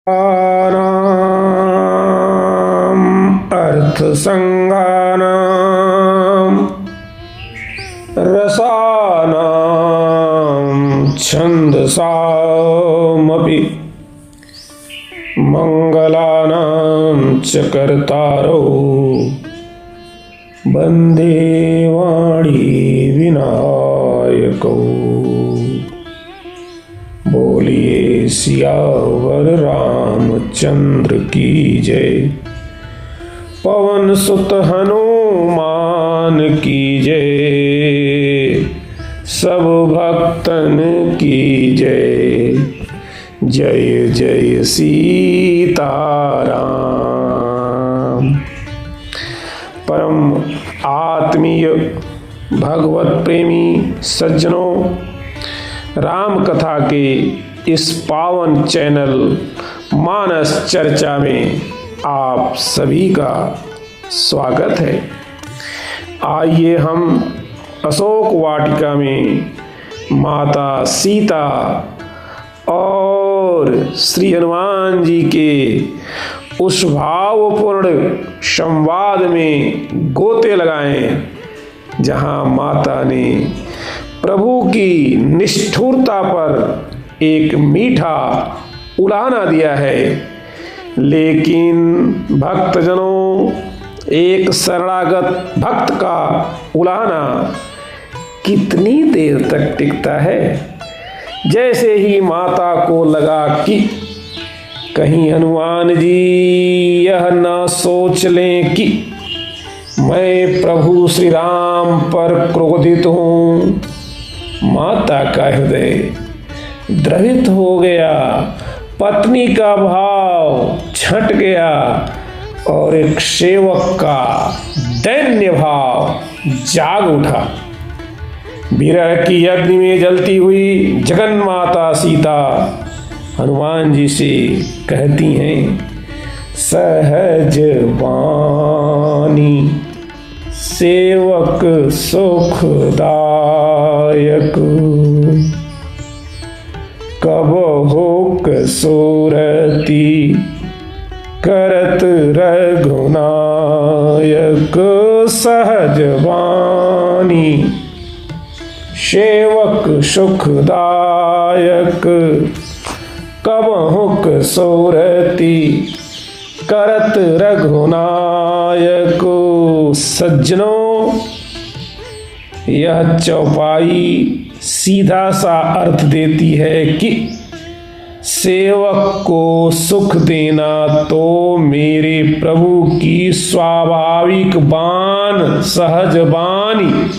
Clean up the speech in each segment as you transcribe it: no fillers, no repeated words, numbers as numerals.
अर्थसंगानां रसानां छन्दसामपि मंगलानां च कर्तारौ वन्दे वाणी विनायकौ। बोलिए सियावर रामचंद्र की जय। पवन सुत हनुमान की जय। सब भक्तन की जय। जय जय सीताराम। परम आत्मीय भगवत प्रेमी सज्जनों, राम कथा के इस पावन चैनल मानस चर्चा में आप सभी का स्वागत है। आइए हम अशोक वाटिका में माता सीता और श्री हनुमान जी के उस भावपूर्ण संवाद में गोते लगाएं जहां माता ने प्रभु की निष्ठुरता पर एक मीठा उलाहना दिया है, लेकिन भक्तजनों, एक शरणागत भक्त का उलाहना कितनी देर तक टिकता है। जैसे ही माता को लगा कि कहीं हनुमान जी यह न सोच लें कि मैं प्रभु श्री राम पर क्रोधित हूँ, माता का हृदय द्रवित हो गया, पत्नी का भाव छट गया और एक सेवक का दैन्य भाव जाग उठा। विरह की अग्नि में जलती हुई जगन माता सीता हनुमान जी से कहती हैं, सहज वाणी सेवक सुखदायक, कबहुक सुरति करत रघुनायक। सहज वाणी सेवक सुखदायक, कबहुक सुरति करत रघुनायक। सज्जनों, यह चौपाई सीधा सा अर्थ देती है कि सेवक को सुख देना तो मेरे प्रभु की स्वाभाविक बान, सहज बानी,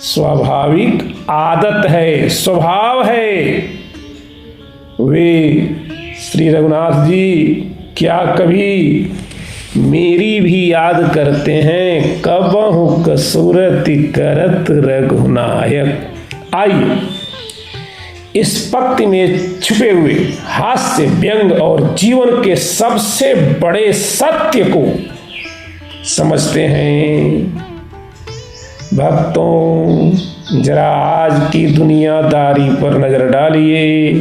स्वाभाविक आदत है, स्वभाव है। वे श्री रघुनाथ जी क्या कभी मेरी भी याद करते हैं? कबहुक सुरति करत रघुनायक। आइए इस पंक्ति में छुपे हुए हास्य, व्यंग और जीवन के सबसे बड़े सत्य को समझते हैं। भक्तों, जरा आज की दुनियादारी पर नजर डालिए।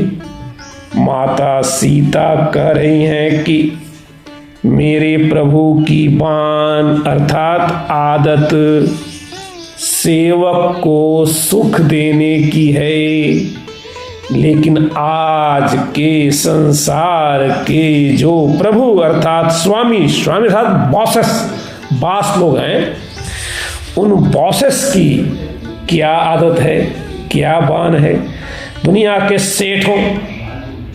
माता सीता कह रही हैं कि मेरे प्रभु की बान अर्थात आदत सेवक को सुख देने की है, लेकिन आज के संसार के जो प्रभु अर्थात स्वामी अर्थात बॉस लोग हैं, उन बॉसेस की क्या आदत है, क्या बान है? दुनिया के सेठों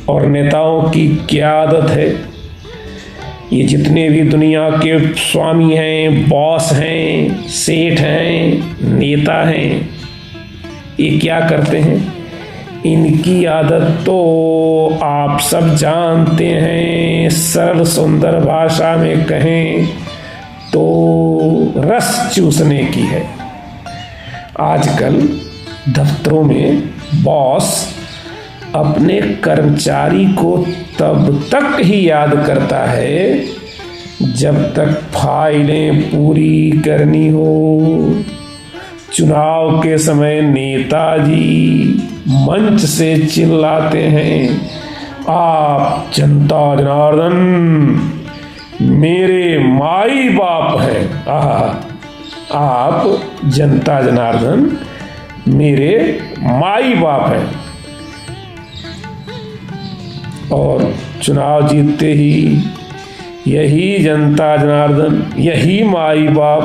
और नेताओं की क्या आदत है? ये जितने भी दुनिया के स्वामी हैं, बॉस हैं, सेठ हैं, नेता हैं, ये क्या करते हैं? इनकी आदत तो आप सब जानते हैं। सरल सुंदर भाषा में कहें तो रस चूसने की है। आजकल दफ्तरों में बॉस अपने कर्मचारी को तब तक ही याद करता है जब तक फाइलें पूरी करनी हो। चुनाव के समय नेताजी मंच से चिल्लाते हैं, आप जनता जनार्दन मेरे माई बाप हैं। आप जनता जनार्दन मेरे माई बाप हैं। और चुनाव जीतते ही यही जनता जनार्दन, यही माई बाप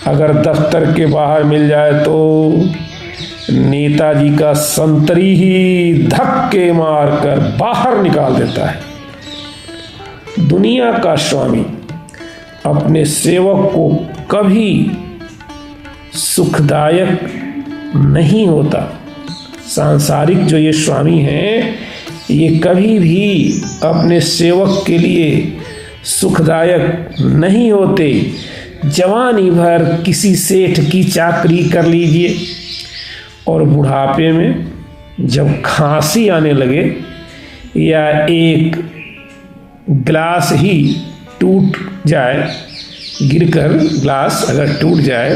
अगर दफ्तर के बाहर मिल जाए तो नेताजी का संतरी ही धक्के मारकर बाहर निकाल देता है। दुनिया का स्वामी अपने सेवक को कभी सुखदायक नहीं होता। सांसारिक जो ये स्वामी हैं, ये कभी भी अपने सेवक के लिए सुखदायक नहीं होते। जवानी भर किसी सेठ की चाकरी कर लीजिए और बुढ़ापे में जब खांसी आने लगे या एक गिलास ही टूट जाए, गिरकर गिलास अगर टूट जाए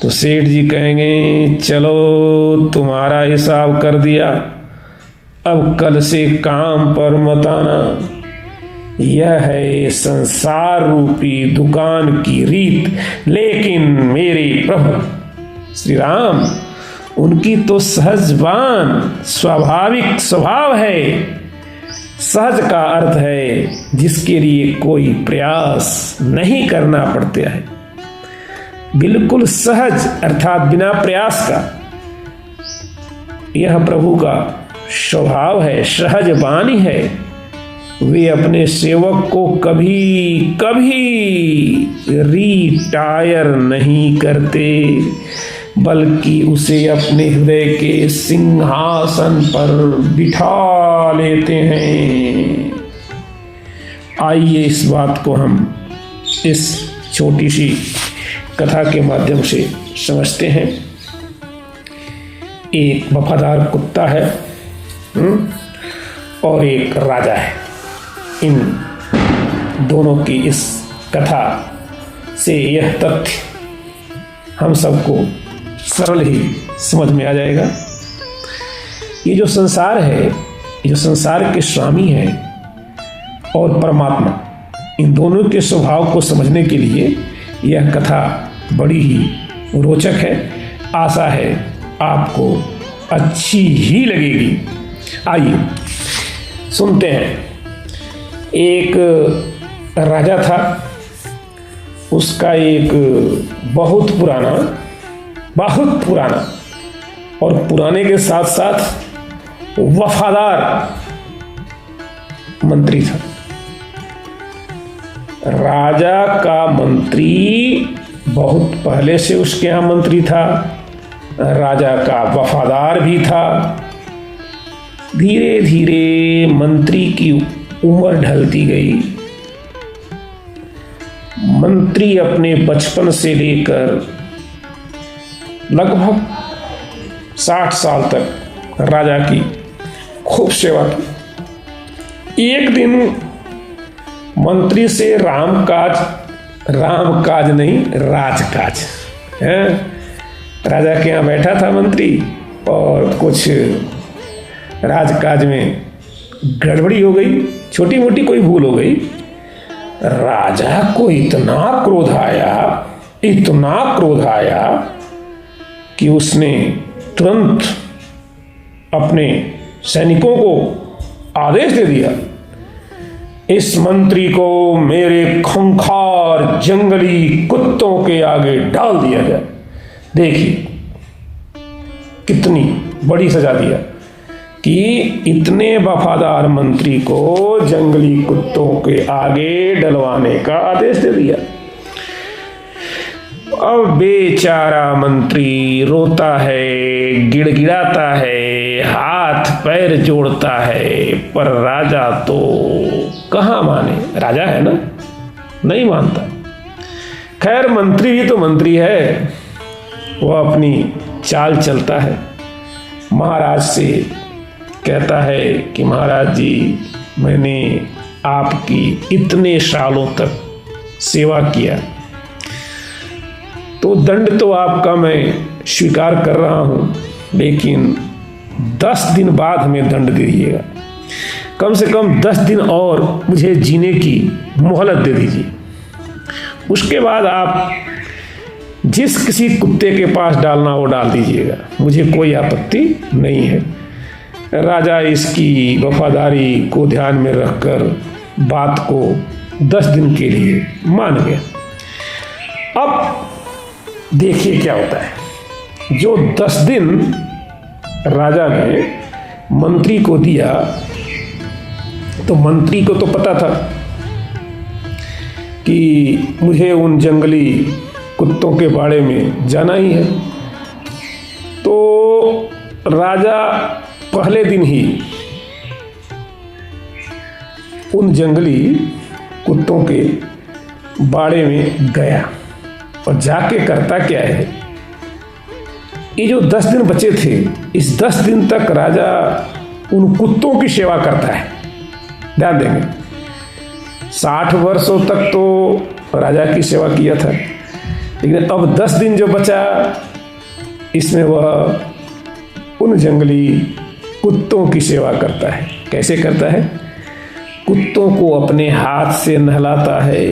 तो सेठ जी कहेंगे चलो तुम्हारा हिसाब कर दिया, अब कल से काम पर मत आना। यह है संसार रूपी दुकान की रीत। लेकिन मेरे प्रभु श्री राम, उनकी तो सहजबान स्वाभाविक स्वभाव है। सहज का अर्थ है जिसके लिए कोई प्रयास नहीं करना पड़ता है। बिल्कुल सहज अर्थात बिना प्रयास का यह प्रभु का स्वभाव है, सहज वाणी है। वे अपने सेवक को कभी कभी रिटायर नहीं करते, बल्कि उसे अपने हृदय के सिंहासन पर बिठा लेते हैं। आइए इस बात को हम इस छोटी सी कथा के माध्यम से समझते हैं। एक वफादार कुत्ता है और एक राजा है। इन दोनों की इस कथा से यह तथ्य हम सबको सरल ही समझ में आ जाएगा। ये जो संसार है, ये जो संसार के स्वामी हैं और परमात्मा, इन दोनों के स्वभाव को समझने के लिए यह कथा बड़ी ही रोचक है। आशा है आपको अच्छी ही लगेगी। आइए सुनते हैं। एक राजा था, उसका एक बहुत पुराना और पुराने के साथ साथ वफादार मंत्री था। राजा का मंत्री बहुत पहले से उसके यहाँ मंत्री था, राजा का वफादार भी था। धीरे धीरे मंत्री की उम्र ढलती गई। मंत्री अपने बचपन से लेकर लगभग 60 साल तक राजा की खूब सेवा की। एक दिन मंत्री से राजकाज है, राजा के यहाँ बैठा था मंत्री और कुछ राजकाज में गड़बड़ी हो गई, छोटी मोटी कोई भूल हो गई। राजा को इतना क्रोध आया कि उसने तुरंत अपने सैनिकों को आदेश दे दिया, इस मंत्री को मेरे खूंखार जंगली कुत्तों के आगे डाल दिया जाए। देखिए कितनी बड़ी सजा दिया कि इतने वफादार मंत्री को जंगली कुत्तों के आगे डलवाने का आदेश दे दिया। अब बेचारा मंत्री रोता है, गिड़गिड़ाता है, हाथ पैर जोड़ता है, पर राजा तो कहाँ माने। राजा है ना, नहीं मानता। खैर मंत्री भी तो मंत्री है, वो अपनी चाल चलता है। महाराज से कहता है कि महाराज जी, मैंने आपकी इतने सालों तक सेवा किया, तो दंड तो आपका मैं स्वीकार कर रहा हूं, लेकिन 10 दिन बाद हमें दंड दीजिएगा। कम से कम 10 दिन और मुझे जीने की मोहलत दे दीजिए। उसके बाद आप जिस किसी कुत्ते के पास डालना वो डाल दीजिएगा, मुझे कोई आपत्ति नहीं है। राजा इसकी वफादारी को ध्यान में रखकर बात को 10 दिन के लिए मान गया। अब देखिए क्या होता है। जो 10 दिन राजा ने मंत्री को दिया, तो मंत्री को तो पता था कि मुझे उन जंगली कुत्तों के बाड़े में जाना ही है। तो राजा पहले दिन ही उन जंगली कुत्तों के बाड़े में गया और जाके करता क्या है, ये जो 10 दिन बचे थे, इस 10 दिन तक राजा उन कुत्तों की सेवा करता है। ध्यान देंगे, 60 वर्षों तक तो राजा की सेवा किया था, लेकिन अब 10 दिन जो बचा, इसमें वह उन जंगली कुत्तों की सेवा करता है। कैसे करता है? कुत्तों को अपने हाथ से नहलाता है,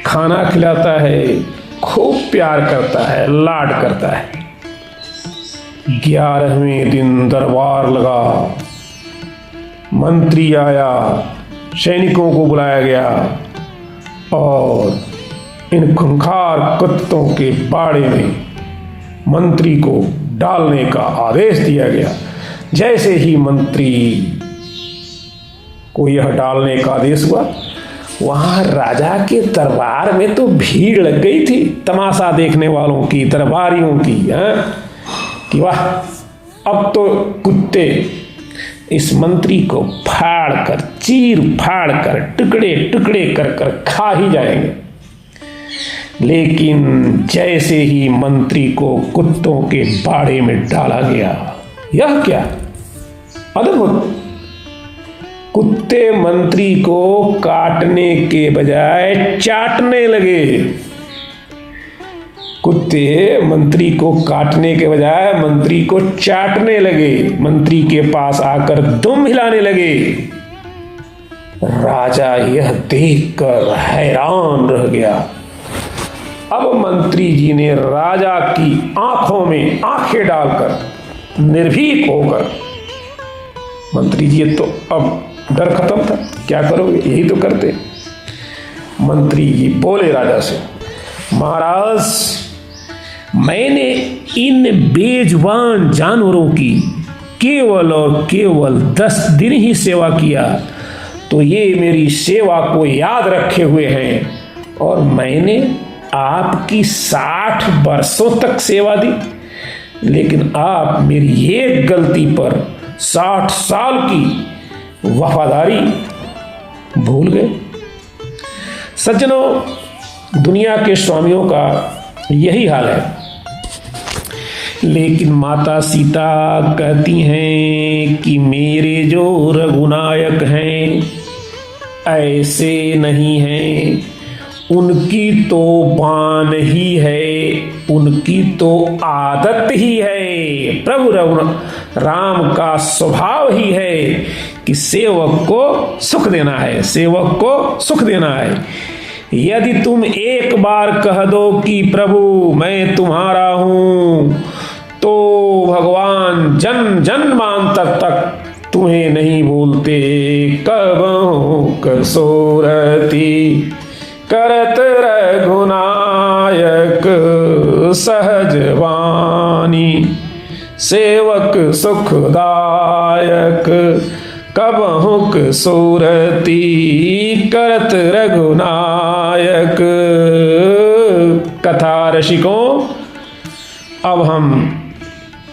खाना खिलाता है, खूब प्यार करता है, लाड करता है। 11वें दिन दरबार लगा, मंत्री आया, सैनिकों को बुलाया गया और इन खूंखार कुत्तों के बाड़े में मंत्री को डालने का आदेश दिया गया। जैसे ही मंत्री को यह डालने का आदेश हुआ, वहां राजा के दरबार में तो भीड़ लग गई थी, तमाशा देखने वालों की, दरबारियों की, कि वाह, अब तो कुत्ते इस मंत्री को फाड़ कर, चीर फाड़ कर, टुकड़े टुकड़े कर कर खा ही जाएंगे। लेकिन जैसे ही मंत्री को कुत्तों के बाड़े में डाला गया, यह क्या अद्भुत! कुत्ते मंत्री को काटने के बजाय चाटने लगे। कुत्ते मंत्री को काटने के बजाय मंत्री को चाटने लगे, मंत्री के पास आकर दुम हिलाने लगे। राजा यह देखकर हैरान रह गया। अब मंत्री जी ने राजा की आंखों में आंखें डालकर निर्भीक होकर, मंत्री जी तो अब डर खत्म था, क्या करोगे, यही तो करते। मंत्री जी बोले राजा से, महाराज, मैंने इन बेजुबान जानवरों की केवल और केवल 10 दिन ही सेवा किया, तो ये मेरी सेवा को याद रखे हुए हैं और मैंने आपकी 60 वर्षों तक सेवा दी, लेकिन आप मेरी एक गलती पर 60 साल की वफादारी भूल गए। सज्जनों, दुनिया के स्वामियों का यही हाल है। लेकिन माता सीता कहती हैं कि मेरे जो रघुनायक हैं ऐसे नहीं हैं, उनकी तो बान ही है, उनकी तो आदत ही है। प्रभु राम का स्वभाव ही है कि सेवक को सुख देना है, सेवक को सुख देना है। यदि तुम एक बार कह दो कि प्रभु मैं तुम्हारा हूं, तो भगवान जन्म जन्मांतर तक तुम्हें नहीं भूलते। कबहु कसोरती करत रघुनायक सहज वाणी, सेवक सुखदायक कबहुक सूरती करत रघुनायक। कथा रसिकों, अब हम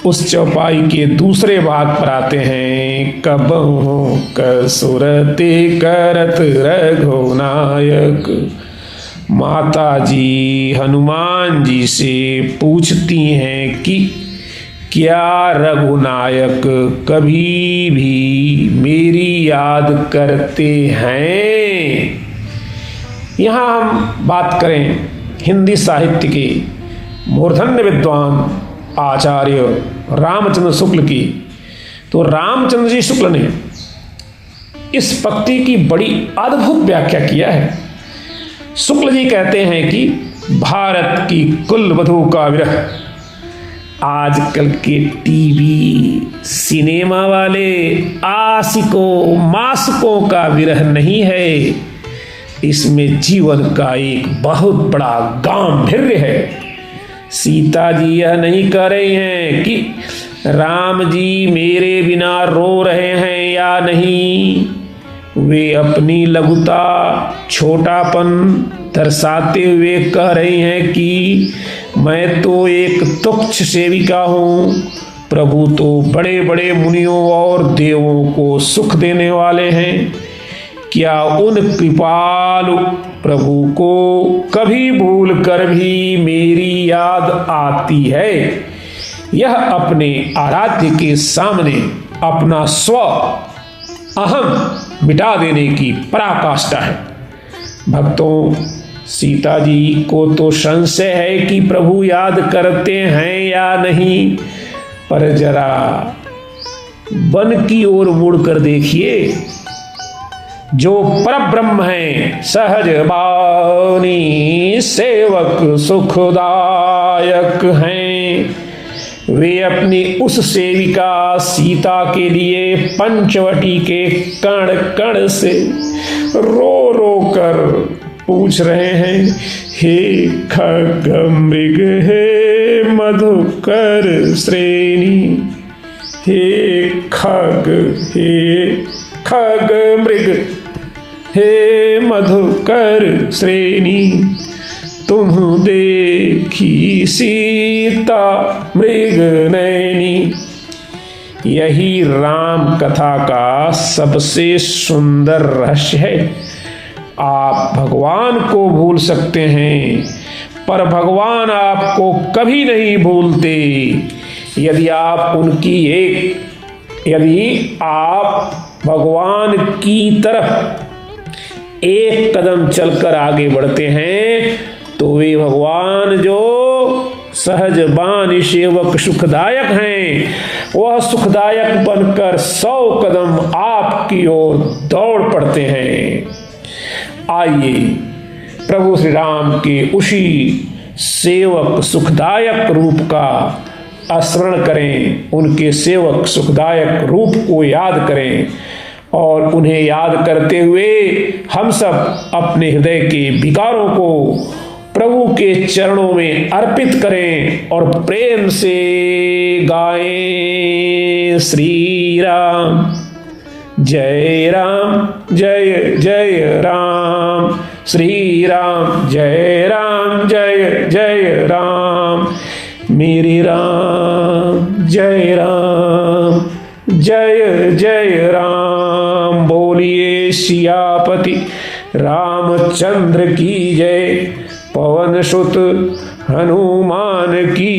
उस चौपाई के दूसरे भाग पर आते हैं। कबहुक सूरती करत रघुनायक। माता जी हनुमान जी से पूछती हैं कि क्या रघुनायक कभी भी मेरी याद करते हैं? यहाँ हम बात करें हिंदी साहित्य के मूर्धन्य विद्वान आचार्य रामचंद्र शुक्ल की, तो रामचंद्र जी शुक्ल ने इस पक्ति की बड़ी अद्भुत व्याख्या किया है। शुक्ल जी कहते हैं कि भारत की कुल वधू का विरह आजकल के टीवी सिनेमा वाले आशिकों मासकों का विरह नहीं है, इसमें जीवन का एक बहुत बड़ा गांधीर्य है। सीता जी यह नहीं कह रही हैं कि राम जी मेरे बिना रो रहे हैं या नहीं, वे अपनी लघुता छोटापन दर्शाते हुए कह रही हैं कि मैं तो एक तुच्छ सेविका हूँ, प्रभु तो बड़े बड़े मुनियों और देवों को सुख देने वाले हैं। क्या उन कृपालु प्रभु को कभी भूल कर भी मेरी याद आती है? यह अपने आराध्य के सामने अपना स्व अहम मिटा देने की पराकाष्ठा है। भक्तों, सीता जी को तो संशय है कि प्रभु याद करते हैं या नहीं, पर जरा वन की ओर मुड़कर देखिए। जो परब्रह्म है सहज बानी सेवक सुखदायक हैं, वे अपनी उस सेविका सीता के लिए पंचवटी के कण कण से रो रो कर पूछ रहे हैं, हे खगमृग हे मधुकर श्रेणी, हे खगमृग हे मधुकर श्रेणी, तुम देखी सीता मृग नैनी। यही राम कथा का सबसे सुंदर रहस्य है। आप भगवान को भूल सकते हैं, पर भगवान आपको कभी नहीं भूलते। यदि आप भगवान की तरफ एक कदम चलकर आगे बढ़ते हैं, तो वे भगवान जो सहज बानी सेवक सुखदायक हैं, वह सुखदायक बनकर 100 कदम आपकी ओर दौड़ पड़ते हैं। आइए प्रभु श्री राम के उसी सेवक सुखदायक रूप का स्मरण करें, उनके सेवक सुखदायक रूप को याद करें और उन्हें याद करते हुए हम सब अपने हृदय के विकारों को प्रभु के चरणों में अर्पित करें और प्रेम से गाएं, श्री राम जय जय राम, श्री राम जय जय राम, मेरे राम जय जय राम। बोलिए सियापति रामचंद्र की जय, पवन सुत हनुमान की